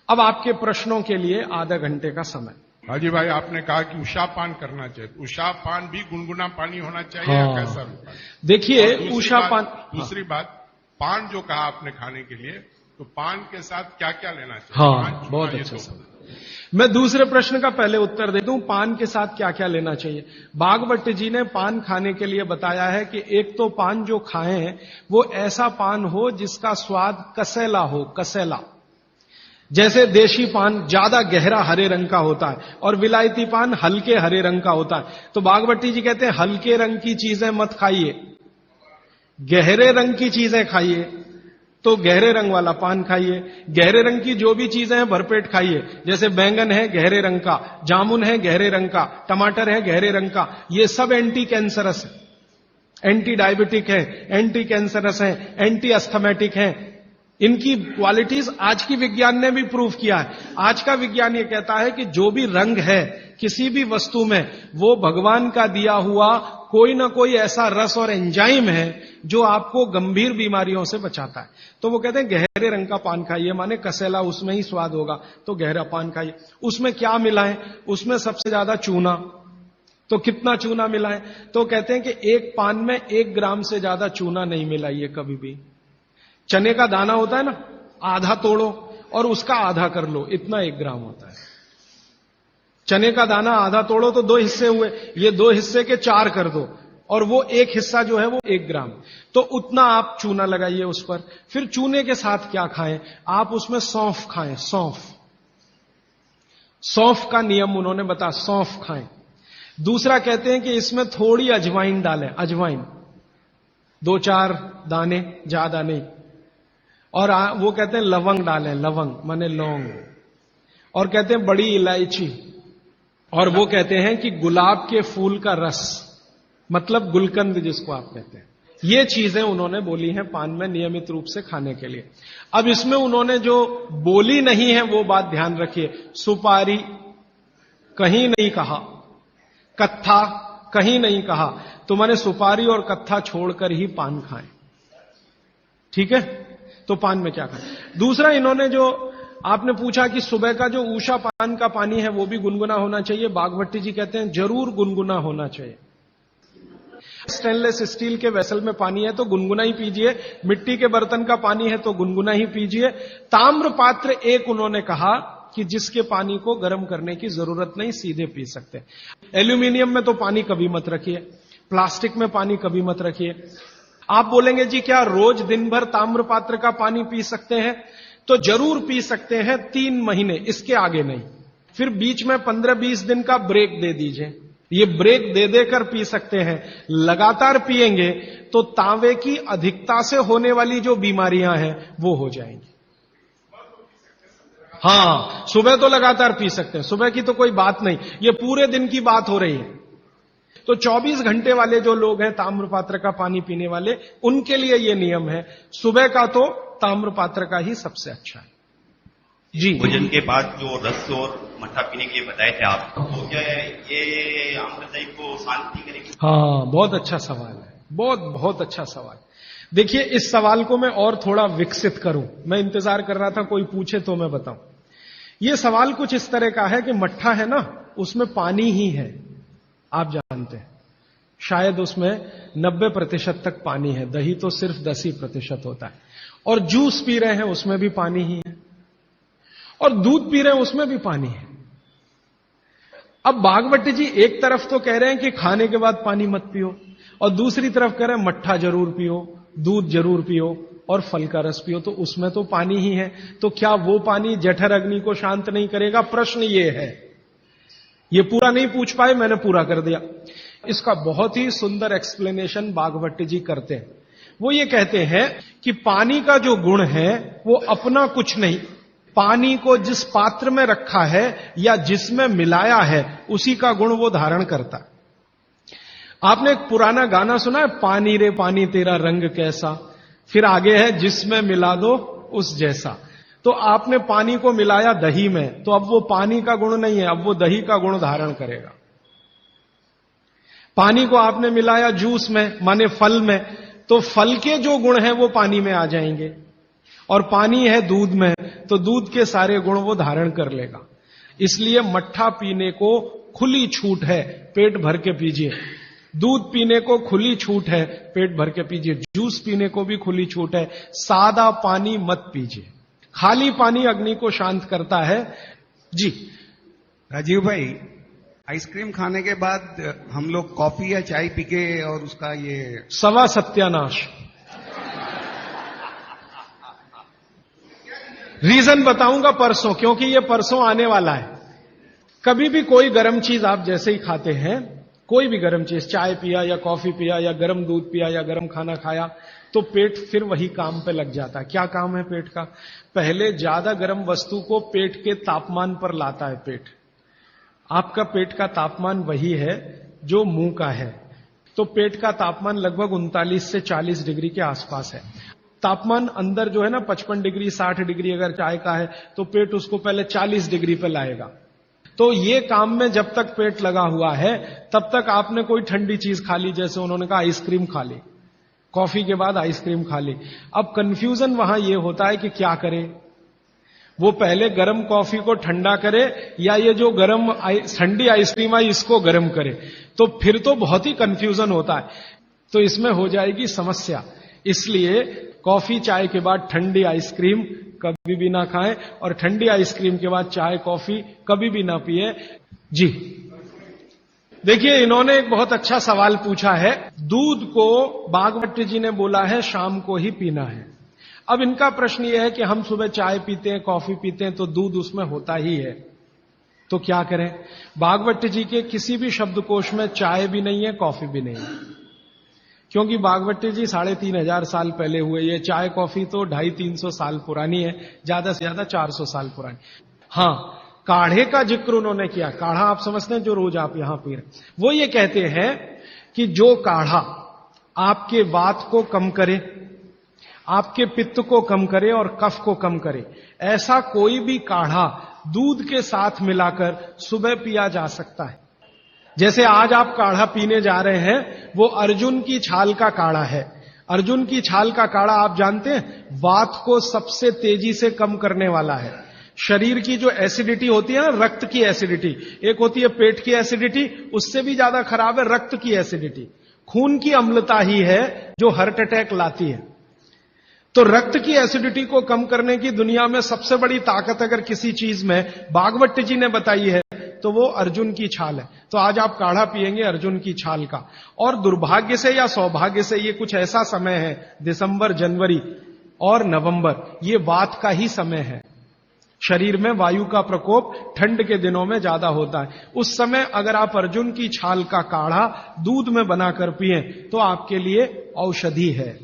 अब आपके प्रश्नों के लिए आधा घंटे का समय। हाजी भाई, आपने कहा कि उषापान करना चाहिए, उषापान भी गुनगुना पानी होना चाहिए या कैसा? देखिए उषापान, दूसरी बात, पान जो कहा आपने खाने के लिए, तो पान के साथ क्या क्या लेना चाहिए? हाँ, बहुत अच्छा सवाल। मैं दूसरे प्रश्न का पहले उत्तर दे दूं, पान के साथ क्या क्या लेना चाहिए। भागवत जी ने पान खाने के लिए बताया है कि एक तो पान जो खाएं वो ऐसा पान हो जिसका स्वाद कसैला हो, कसैला। जैसे देशी पान ज्यादा गहरा हरे रंग का होता है और विलायती पान हल्के हरे रंग का होता है। तो भागवत जी कहते हैं हल्के रंग की चीजें मत खाइए, गहरे रंग की चीजें खाइए। तो गहरे रंग वाला पान खाइए। गहरे रंग की जो भी चीजें हैं भरपेट खाइए। जैसे बैंगन है गहरे रंग का, जामुन है गहरे रंग का, टमाटर है गहरे रंग का। ये सब एंटी कैंसरस है, एंटी डायबिटिक है, एंटी कैंसरस है, एंटी अस्थमेटिक है। इनकी क्वालिटीज आज की विज्ञान ने भी प्रूव किया है। आज का विज्ञान ये कहता है कि जो भी रंग है किसी भी वस्तु में, वो भगवान का दिया हुआ कोई ना कोई ऐसा रस और एंजाइम है जो आपको गंभीर बीमारियों से बचाता है। तो वो कहते हैं गहरे रंग का पान खाइए, माने कसेला उसमें ही स्वाद होगा, तो गहरा पान खाइए। उसमें क्या मिलाएं? उसमें सबसे ज्यादा चूना। तो कितना चूना मिलाएं? तो कहते हैं कि एक पान में 1 ग्राम से ज्यादा चूना नहीं मिलाइए कभी भी। चने का दाना होता है ना, आधा तोड़ो और उसका आधा कर लो, इतना 1 ग्राम होता है। चने का दाना आधा तोड़ो तो 2 हिस्से हुए, ये 2 हिस्से के 4 कर दो और वो 1 हिस्सा जो है वो 1 ग्राम। तो उतना आप चूना लगाइए उस पर। फिर चूने के साथ क्या खाएं? आप उसमें सौंफ खाएं। सौंफ का नियम उन्होंने बताया, सौंफ खाएं। दूसरा कहते हैं कि इसमें थोड़ी अजवाइन डालें, अजवाइन 2-4 दाने, ज्यादा नहीं। और वो कहते हैं लवंग डालें, लवंग माने लौंग। और कहते हैं बड़ी इलायची। और वो कहते हैं कि गुलाब के फूल का रस, मतलब गुलकंद जिसको आप कहते हैं। ये चीजें उन्होंने बोली हैं पान में नियमित रूप से खाने के लिए। अब इसमें उन्होंने जो बोली नहीं है वो बात ध्यान रखिए। सुपारी कहीं नहीं कहा, कत्था कहीं नहीं कहा, तो मैंने सुपारी और कत्था छोड़कर ही पान खाएं। ठीक है? तो पान में क्या खाएं? दूसरा, इन्होंने जो आपने पूछा कि सुबह का जो ऊषा पान का पानी है वो भी गुनगुना होना चाहिए। बागभट्टी जी कहते हैं जरूर गुनगुना होना चाहिए। स्टेनलेस स्टील के वेसल में पानी है तो गुनगुना ही पीजिए, मिट्टी के बर्तन का पानी है तो गुनगुना ही पीजिए। ताम्र पात्र एक उन्होंने कहा कि जिसके पानी को गर्म करने की जरूरत नहीं, सीधे पी सकते। एल्यूमिनियम में तो पानी कभी मत रखिए, प्लास्टिक में पानी कभी मत रखिए। आप बोलेंगे जी क्या रोज दिन भर ताम्र पात्र का पानी पी सकते हैं? तो जरूर पी सकते हैं, 3 महीने, इसके आगे नहीं। फिर बीच में 15-20 दिन का ब्रेक दे दीजिए। ये ब्रेक दे देकर पी सकते हैं। लगातार पिएंगे तो तांबे की अधिकता से होने वाली जो बीमारियां हैं वो हो जाएंगी। हां, सुबह तो लगातार पी सकते हैं, सुबह की तो कोई बात नहीं, ये पूरे दिन की बात हो रही है। तो 24 घंटे वाले जो लोग हैं ताम्र पात्र का पानी पीने वाले, उनके लिए ये नियम है। सुबह का तो ताम्र पात्र का ही सबसे अच्छा है जी। भोजन के बाद जो रस और मट्ठा पीने के लिए बताए थे आप, तो क्या ये आम्रदायी को शांति करेगी? हाँ, बहुत अच्छा सवाल है, बहुत अच्छा सवाल। देखिए, इस सवाल को मैं और थोड़ा विकसित करूं, मैं इंतजार कर रहा था कोई पूछे तो मैं बताऊं। यह सवाल कुछ इस तरह का है कि मट्ठा है ना, उसमें पानी ही है, आप जानते हैं। शायद उसमें 90% तक पानी है, दही तो सिर्फ 10% होता है। और जूस पी रहे हैं उसमें भी पानी ही है, और दूध पी रहे हैं उसमें भी पानी है। अब बागवती जी एक तरफ तो कह रहे हैं कि खाने के बाद पानी मत पियो, और दूसरी तरफ कह रहे हैं मट्ठा जरूर पियो, दूध जरूर पियो और फल का रस पियो, तो उसमें तो पानी ही है। तो क्या वो पानी जठर अग्नि को शांत नहीं करेगा? प्रश्न ये है। ये पूरा नहीं पूछ पाए, मैंने पूरा कर दिया। इसका बहुत ही सुंदर एक्सप्लेनेशन बागवती जी करते हैं। वो ये कहते हैं कि पानी का जो गुण है वो अपना कुछ नहीं, पानी को जिस पात्र में रखा है या जिसमें मिलाया है उसी का गुण वो धारण करता है। आपने एक पुराना गाना सुना है, पानी रे पानी तेरा रंग कैसा, फिर आगे है जिसमें मिला दो उस जैसा। तो आपने पानी को मिलाया दही में, तो अब वो पानी का गुण नहीं है, अब वो दही का गुण धारण करेगा। पानी को आपने मिलाया जूस में, माने फल में, तो फल के जो गुण हैं वो पानी में आ जाएंगे। और पानी है दूध में, तो दूध के सारे गुण वो धारण कर लेगा। इसलिए मट्ठा पीने को खुली छूट है, पेट भर के पीजिए। दूध पीने को खुली छूट है, पेट भर के पीजिए। जूस पीने को भी खुली छूट है। सादा पानी मत पीजिए, खाली पानी अग्नि को शांत करता है जी। राजीव भाई, आइसक्रीम खाने के बाद हम लोग कॉफी या चाय पी के और उसका ये सवा सत्यानाश। रीजन बताऊंगा परसों, क्योंकि ये परसों आने वाला है। कभी भी कोई गर्म चीज आप जैसे ही खाते हैं कोई भी गर्म चीज, चाय पिया या कॉफी पिया या गर्म दूध पिया या गर्म खाना खाया, तो पेट फिर वही काम पे लग जाता है। क्या काम है पेट का? पहले ज्यादा गर्म वस्तु को पेट के तापमान पर लाता है पेट। आपका पेट का तापमान वही है जो मुंह का है। तो पेट का तापमान लगभग 39 से 40 डिग्री के आसपास है। तापमान अंदर जो है ना 55 डिग्री 60 डिग्री अगर चाय का है तो पेट उसको पहले 40 डिग्री पे लाएगा। तो ये काम में जब तक पेट लगा हुआ है तब तक आपने कोई ठंडी चीज खा ली, जैसे उन्होंने कहा आइसक्रीम खा ली, कॉफी के बाद आइसक्रीम खा ली। अब कंफ्यूजन वहां ये होता है कि क्या करे, वो पहले गर्म कॉफी को ठंडा करे या ये जो गर्म ठंडी आइसक्रीम आई इसको गर्म करे। तो फिर तो बहुत ही कंफ्यूजन होता है, तो इसमें हो जाएगी समस्या। इसलिए कॉफी चाय के बाद ठंडी आइसक्रीम कभी भी ना खाएं और ठंडी आइसक्रीम के बाद चाय कॉफी कभी भी ना पिए। जी देखिए, इन्होंने एक बहुत अच्छा सवाल पूछा है। दूध को बागवती जी ने बोला है शाम को ही पीना है। अब इनका प्रश्न यह है कि हम सुबह चाय पीते हैं, कॉफी पीते हैं, तो दूध उसमें होता ही है, तो क्या करें? बागवती जी के किसी भी शब्दकोश में चाय भी नहीं है, कॉफी भी नहीं है, क्योंकि बागवती जी 3500 साल पहले हुए। ये चाय कॉफी तो 250-300 साल पुरानी है, ज्यादा से ज्यादा 400 साल पुरानी। हां, काढ़े का जिक्र उन्होंने किया। काढ़ा आप समझते हैं जो रोज आप यहां पी रहे, वो ये कहते हैं कि जो काढ़ा आपके वात को कम करे, आपके पित्त को कम करे और कफ को कम करे, ऐसा कोई भी काढ़ा दूध के साथ मिलाकर सुबह पिया जा सकता है। जैसे आज आप काढ़ा पीने जा रहे हैं, वो अर्जुन की छाल का काढ़ा है। अर्जुन की छाल का काढ़ा आप जानते हैं, वात को सबसे तेजी से कम करने वाला है। शरीर की जो एसिडिटी होती है ना, रक्त की एसिडिटी, एक होती है पेट की एसिडिटी, उससे भी ज्यादा खराब है रक्त की एसिडिटी। खून की अम्लता ही है जो हार्ट अटैक लाती है। तो रक्त की एसिडिटी को कम करने की दुनिया में सबसे बड़ी ताकत अगर किसी चीज में बागवती जी ने बताई है तो वो अर्जुन की छाल है। तो आज आप काढ़ा पिएंगे अर्जुन की छाल का। और दुर्भाग्य से या सौभाग्य से ये कुछ ऐसा समय है, दिसंबर, जनवरी और नवंबर, ये वात का ही समय है। शरीर में वायु का प्रकोप ठंड के दिनों में ज्यादा होता है। उस समय अगर आप अर्जुन की छाल का काढ़ा दूध में बनाकर पिए तो आपके लिए औषधि है।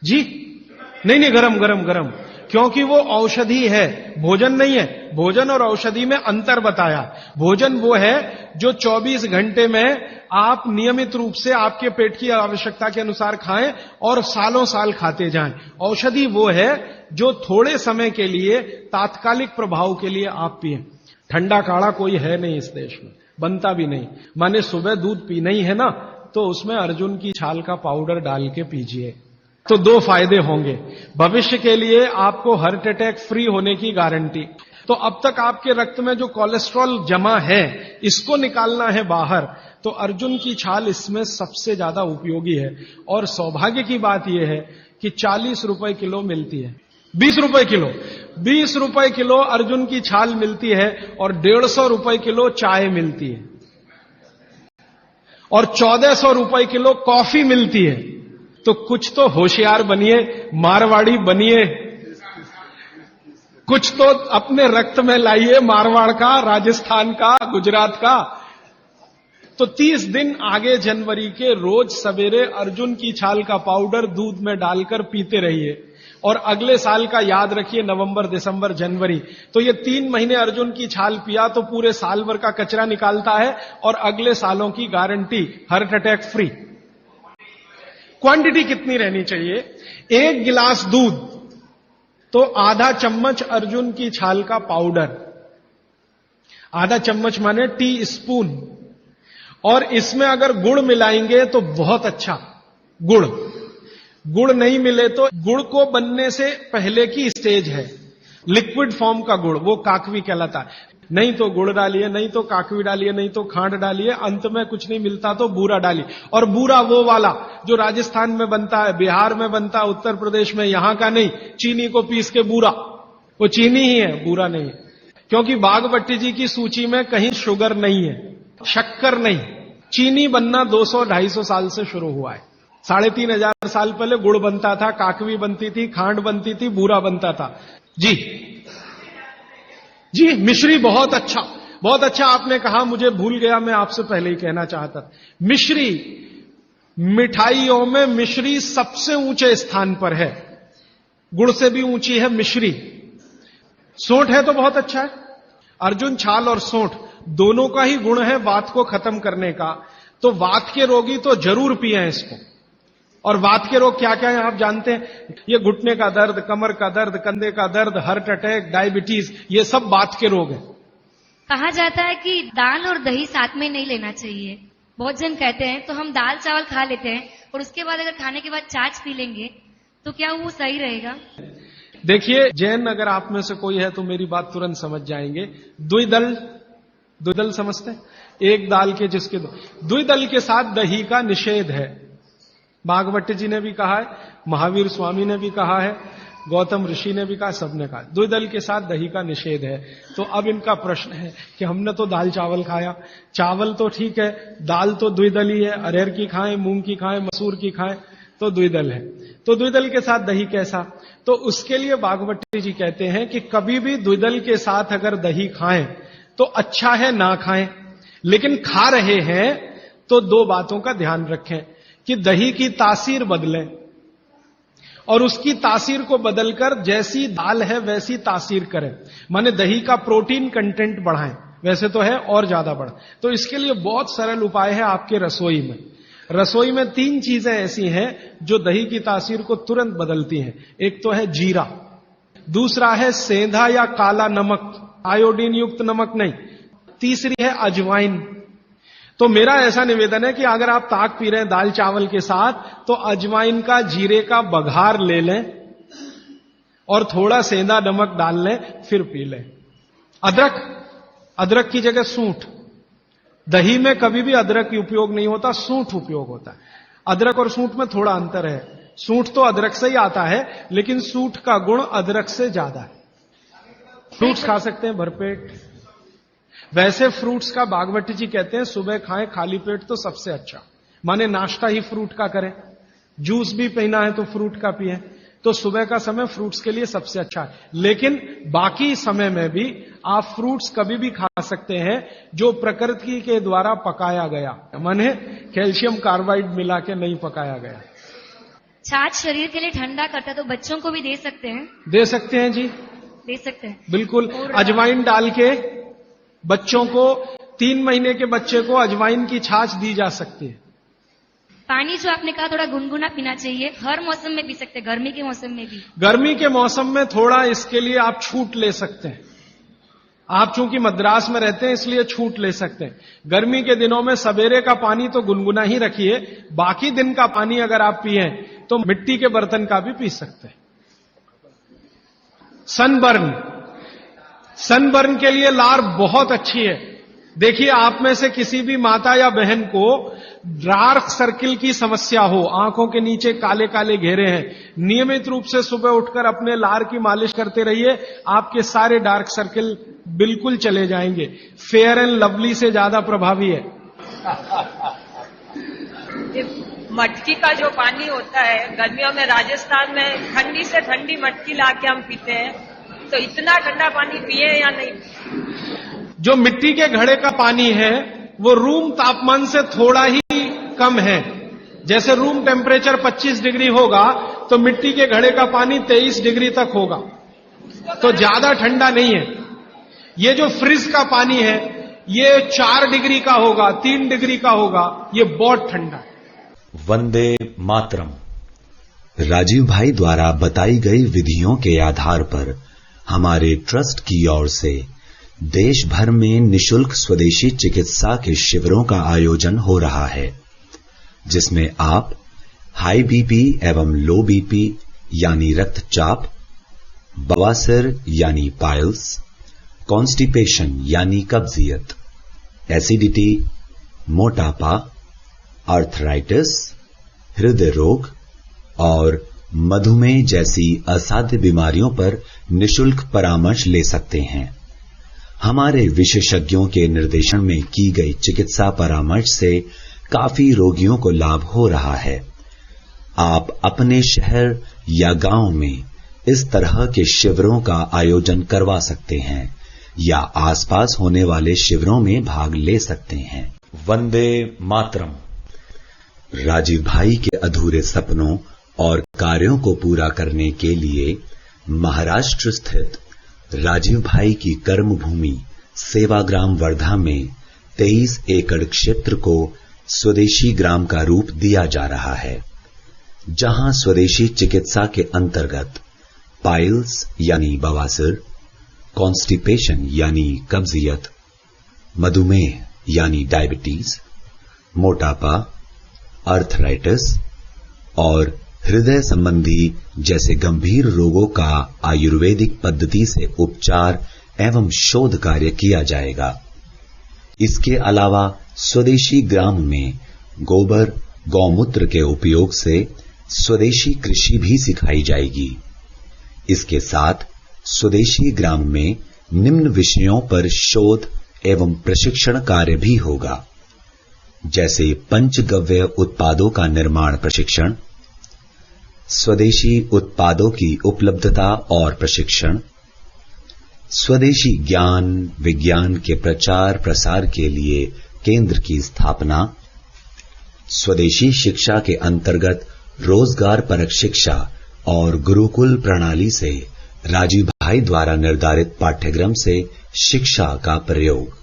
जी नहीं, गरम गरम गरम, क्योंकि वो औषधि है, भोजन नहीं है। भोजन और औषधि में अंतर बताया। भोजन वो है जो 24 घंटे में आप नियमित रूप से आपके पेट की आवश्यकता के अनुसार खाएं और सालों साल खाते जाएं। औषधि वो है जो थोड़े समय के लिए, तात्कालिक प्रभाव के लिए आप पिए। ठंडा काढ़ा कोई है नहीं इस देश में, बनता भी नहीं। माने सुबह दूध पीना ही है ना, तो उसमें अर्जुन की छाल का पाउडर डाल के पीजिए, तो 2 फायदे होंगे। भविष्य के लिए आपको हार्ट अटैक फ्री होने की गारंटी। तो अब तक आपके रक्त में जो कोलेस्ट्रॉल जमा है, इसको निकालना है बाहर, तो अर्जुन की छाल इसमें सबसे ज्यादा उपयोगी है। और सौभाग्य की बात यह है कि 40 रुपए किलो मिलती है, 20 रुपए किलो, 20 रुपए किलो अर्जुन की छाल मिलती है और 150 रुपए किलो चाय मिलती है और 1400 रुपए किलो कॉफी मिलती है। तो कुछ तो होशियार बनिए, मारवाड़ी बनिए, कुछ तो अपने रक्त में लाइए, मारवाड़ का, राजस्थान का, गुजरात का। तो 30 दिन आगे जनवरी के रोज सवेरे अर्जुन की छाल का पाउडर दूध में डालकर पीते रहिए। और अगले साल का याद रखिए, नवंबर, दिसंबर, जनवरी, तो ये 3 महीने अर्जुन की छाल पिया तो पूरे साल भर का कचरा निकालता है और अगले सालों की guarantee, heart attack free. Quantity कितनी रहनी चाहिए? 1 गिलास दूध तो आधा चम्मच अर्जुन की छाल का पाउडर, आधा चम्मच माने टी स्पून। और इसमें अगर गुड़ मिलाएंगे तो बहुत अच्छा। गुड़ नहीं मिले तो गुड़ को बनने से पहले की स्टेज है, लिक्विड फॉर्म का गुड़, वो काकवी कहलाता है। नहीं तो गुड़ डालिए, नहीं तो काकवी डालिए, नहीं तो खांड डालिए, अंत में कुछ नहीं मिलता तो बूरा डालिए। और बूरा वो वाला जो राजस्थान में बनता है, बिहार में बनता है, उत्तर प्रदेश में, यहां का नहीं। चीनी को पीस के बूरा, वो चीनी ही है, बूरा नहीं है। क्योंकि बागवती जी की सूची में कहीं शुगर नहीं है, शक्कर नहीं। चीनी बनना 200-250 साल से शुरू हुआ है। 3500 साल पहले गुड़ बनता था, काकवी बनती थी, खांड बनती थी, बूरा बनता था। जी, मिश्री बहुत अच्छा। बहुत अच्छा आपने कहा, मुझे भूल गया, मैं आपसे पहले ही कहना चाहता था। मिश्री, मिठाइयों में मिश्री सबसे ऊंचे स्थान पर है, गुड़ से भी ऊंची है मिश्री। सोंठ है तो बहुत अच्छा है, अर्जुन छाल और सोंठ दोनों का ही गुण है वात को खत्म करने का। तो वात के रोगी तो जरूर पिए इसको। और वात के रोग क्या क्या है आप जानते हैं? ये घुटने का दर्द, कमर का दर्द, कंधे का दर्द, हार्ट अटैक, डायबिटीज, ये सब वात के रोग हैं। कहा जाता है कि दाल और दही साथ में नहीं लेना चाहिए। बहुत जन कहते हैं, तो हम दाल चावल खा लेते हैं और उसके बाद अगर खाने के बाद छाछ पी लेंगे तो क्या वो सही रहेगा? देखिए, जैन अगर आप में से कोई है तो मेरी बात तुरंत समझ जाएंगे। द्विदल समझते हैं? एक दाल के जिसके दो, द्विदल के साथ दही का निषेध है। भागवत जी ने भी कहा है, महावीर स्वामी ने भी कहा है, गौतम ऋषि ने भी कहा, सबने कहा द्विदल के साथ दही का निषेध है। तो अब इनका प्रश्न है कि हमने तो दाल चावल खाया, चावल तो ठीक है, दाल तो द्विदल ही है, अरहर की खाएं, मूंग की खाएं, मसूर की खाएं तो द्विदल है। तो द्विदल के साथ दही कैसा? तो उसके लिए भागवत जी कहते हैं कि कभी भी द्विदल के साथ अगर दही खाएं तो अच्छा है ना खाएं, लेकिन खा रहे हैं तो दो बातों का ध्यान रखें कि दही की तासीर बदलें और उसकी तासीर को बदलकर जैसी दाल है वैसी तासीर करें, माने दही का प्रोटीन कंटेंट बढ़ाएं। वैसे तो है और ज्यादा बढ़। तो इसके लिए बहुत सरल उपाय है आपके रसोई में। रसोई में 3 चीजें ऐसी हैं जो दही की तासीर को तुरंत बदलती हैं। एक तो है जीरा, दूसरा है सेंधा या काला नमक, आयोडीन युक्त नमक नहीं, तीसरी है अजवाइन। तो मेरा ऐसा निवेदन है कि अगर आप ताक पी रहे हैं दाल चावल के साथ तो अजवाइन का, जीरे का बघार ले लें और थोड़ा सेंधा नमक डाल लें, फिर पी लें। अदरक की जगह सूंठ। दही में कभी भी अदरक की उपयोग नहीं होता, सूंठ उपयोग होता है। अदरक और सूंठ में थोड़ा अंतर है। सूंठ तो अदरक से ही आता है, लेकिन सूंठ का गुण अदरक से ज्यादा है। फ्रूट्स खा सकते हैं भरपेट। वैसे फ्रूट्स का भागवत जी कहते हैं सुबह खाएं खाली पेट तो सबसे अच्छा, माने नाश्ता ही फ्रूट का करें। जूस भी पीना है तो फ्रूट का पिए। तो सुबह का समय फ्रूट्स के लिए सबसे अच्छा है, लेकिन बाकी समय में भी आप फ्रूट्स कभी भी खा सकते हैं जो प्रकृति के द्वारा पकाया गया, माने कैल्शियम कार्बाइड मिला के नहीं पकाया गया। छाछ शरीर के लिए ठंडा करता है, तो बच्चों को भी दे सकते हैं? दे सकते हैं जी, दे सकते हैं बिल्कुल। अजवाइन डाल के बच्चों को, 3 महीने के बच्चे को अजवाइन की छाछ दी जा सकती है। पानी जो आपने कहा थोड़ा गुनगुना पीना चाहिए, हर मौसम में पी सकते हैं, गर्मी के मौसम में भी? गर्मी के मौसम में थोड़ा इसके लिए आप छूट ले सकते हैं। आप चूंकि मद्रास में रहते हैं इसलिए छूट ले सकते हैं। गर्मी के दिनों में सवेरे का पानी तो गुनगुना ही रखिए, बाकी दिन का पानी अगर आप पिए तो मिट्टी के बर्तन का भी पी सकते हैं। सनबर्न के लिए लार बहुत अच्छी है। देखिए, आप में से किसी भी माता या बहन को डार्क सर्किल की समस्या हो, आंखों के नीचे काले काले घेरे हैं, नियमित रूप से सुबह उठकर अपने लार की मालिश करते रहिए, आपके सारे डार्क सर्किल बिल्कुल चले जाएंगे। फेयर एंड लवली से ज्यादा प्रभावी है। मटकी का जो पानी होता है, गर्मियों में राजस्थान में ठंडी से ठंडी मटकी लाके हम पीते हैं, तो इतना ठंडा पानी पिए या नहीं? जो मिट्टी के घड़े का पानी है वो रूम तापमान से थोड़ा ही कम है। जैसे रूम टेम्परेचर 25 डिग्री होगा तो मिट्टी के घड़े का पानी 23 डिग्री तक होगा, तो ज्यादा ठंडा नहीं है। ये जो फ्रिज का पानी है ये 4 डिग्री का होगा, 3 डिग्री का होगा, ये बहुत ठंडा है। वंदे मातरम। राजीव भाई द्वारा बताई गई विधियों के आधार पर हमारे ट्रस्ट की ओर से देश भर में निशुल्क स्वदेशी चिकित्सा के शिविरों का आयोजन हो रहा है, जिसमें आप हाई बीपी एवं लो बीपी यानी रक्तचाप, बवासीर यानी पाइल्स, कॉन्स्टिपेशन यानी कब्जियत, एसिडिटी, मोटापा, आर्थराइटिस, हृदय रोग और मधुमेह जैसी असाध्य बीमारियों पर निशुल्क परामर्श ले सकते हैं। हमारे विशेषज्ञों के निर्देशन में की गई चिकित्सा परामर्श से काफी रोगियों को लाभ हो रहा है। आप अपने शहर या गांव में इस तरह के शिविरों का आयोजन करवा सकते हैं, या आसपास होने वाले शिविरों में भाग ले सकते हैं। वंदे मातरम। राजीव भाई के अधूरे सपनों और कार्यों को पूरा करने के लिए महाराष्ट्र स्थित राजीव भाई की कर्मभूमि सेवाग्राम वर्धा में 23 एकड़ क्षेत्र को स्वदेशी ग्राम का रूप दिया जा रहा है, जहां स्वदेशी चिकित्सा के अंतर्गत पाइल्स यानी बवासीर, कॉन्स्टिपेशन यानी कब्जियत, मधुमेह यानी डायबिटीज, मोटापा, अर्थराइटिस और हृदय संबंधी जैसे गंभीर रोगों का आयुर्वेदिक पद्धति से उपचार एवं शोध कार्य किया जाएगा। इसके अलावा स्वदेशी ग्राम में गोबर, गौमूत्र के उपयोग से स्वदेशी कृषि भी सिखाई जाएगी। इसके साथ स्वदेशी ग्राम में निम्न विषयों पर शोध एवं प्रशिक्षण कार्य भी होगा, जैसे पंचगव्य उत्पादों का निर्माण प्रशिक्षण, स्वदेशी उत्पादों की उपलब्धता और प्रशिक्षण, स्वदेशी ज्ञान विज्ञान के प्रचार प्रसार के लिए केंद्र की स्थापना, स्वदेशी शिक्षा के अंतर्गत रोजगार परक शिक्षा और गुरुकुल प्रणाली से राजीव भाई द्वारा निर्धारित पाठ्यक्रम से शिक्षा का प्रयोग।